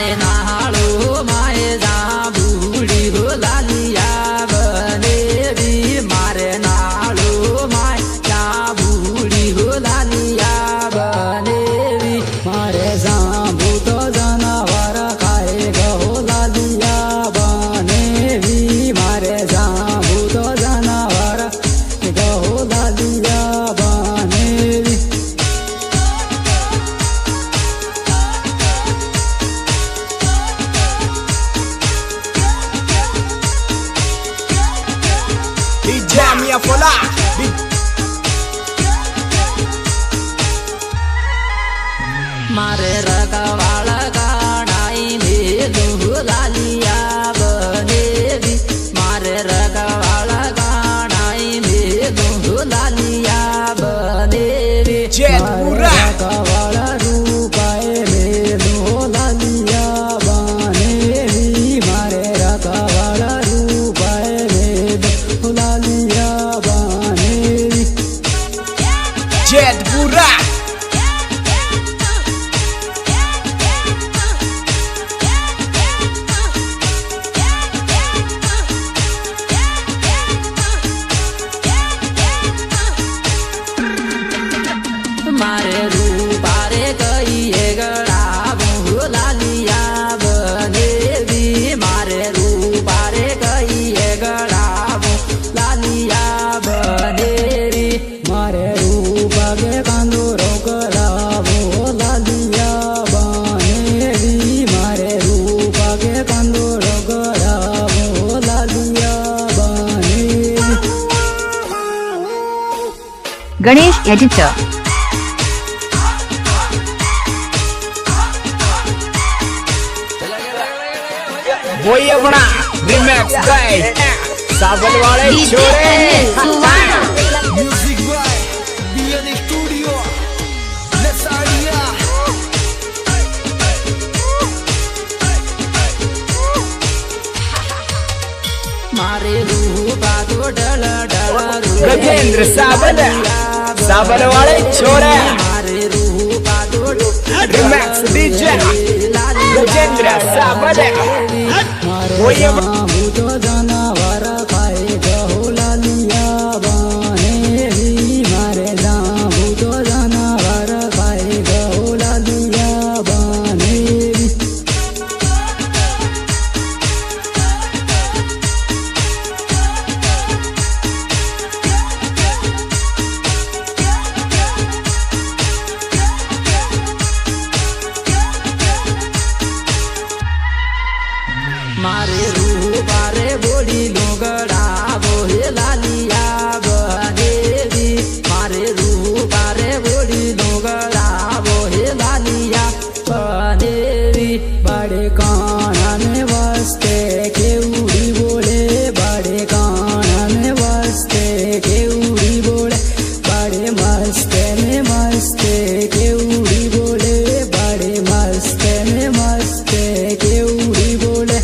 मारे नाड़ो माए जा बूढ़ी हो लालिया बनेवी मारे नाड़ो माए जा बूढ़ी हो लालिया बनेवी मारे जाबू तो जानवर खाए गहो लालिया बनेवी मारे जाबू तो जानवर गहो लालिया बनेवी Jamia Fola मारे रखवाड़ गाड़ाई में लू लालिया बनेवी मारे रखवाड़ गाड़ाई में लू लालिया बनेवी रखवाड़ रूपाए में लू लालिया बनेवी मारे रखवाड़ रूपाए में लू लालिया बनेवी Jet Burak मारे रूपारे कई गड़ाबू लालिया बनेवी मारे रूपारे कई गड़ाबू लालिया बनेवी मारे रूपा के कांदोरो कराबू लालिया बनेवी मारे रूपा के कांदोरो कराबू लालिया बनेवी गणेश एडिटर वही अपना रिमैक्स गाय साबल वाले छोरे music by BN studio Lasadiya मारे रूपा तो डल डल गजेंद्र साबल वाले छोरे मारे रूपा तो रिमैक्स डीजे गजेंद्र साबल वही जाबू तो जानवर खाए गहो लालिया बनेवी मारे जाबू तो जानवर खाए गहो लालिया बनेवी मारे रूपारे बोली लोगड़ा बोहे लालिया बनेवी मारे रूपारे बोली लोगड़ा बोहे लालिया बनेवी बड़े कानन वस्ते के उड़ी बोले बड़े कानन वस्ते के उड़ी बोले बड़े मस्ते के उड़ी बोले बड़े मस्ते के उड़ी बोले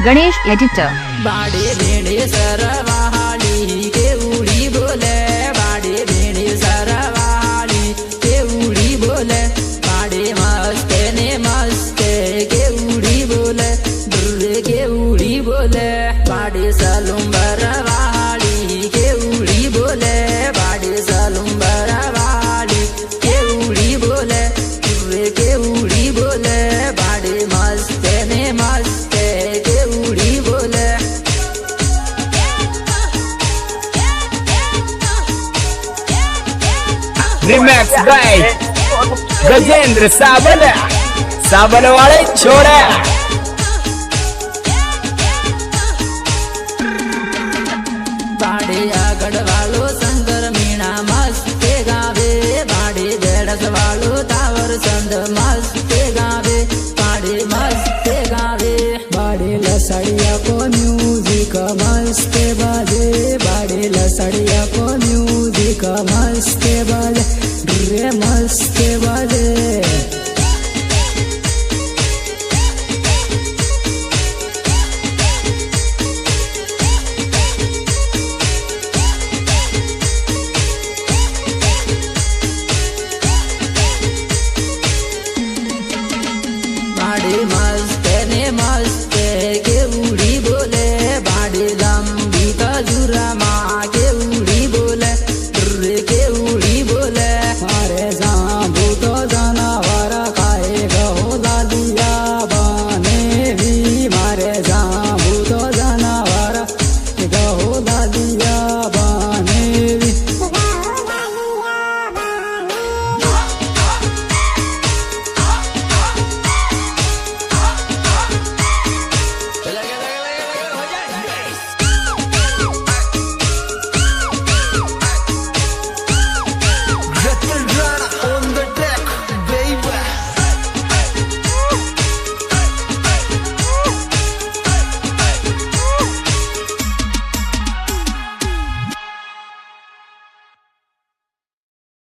गणेश एडिटर बाड़े भेड़े सरवाली के उड़ी बोले बाड़े भेड़े सरवाली के उड़ी बोले बाड़े मस्ते ने मस्ते के उड़ी बोले दुर्रे के उड़ी बोले बाड़े सलुम्बर वाली के उड़ी बोले बाड़े सलुम्बर वाली के उड़ी बोले दुर्रे के उड़ी बोले बाड़े मस्ते ने मस्ते के उड़ी बोले रिमैक्स बाय गजेंद्र साबन साबन वाले छोरे बाड़े आगड़ वालो शंकर मीणा मस्ते गावे बाड़े बेड़स वालो तावर संद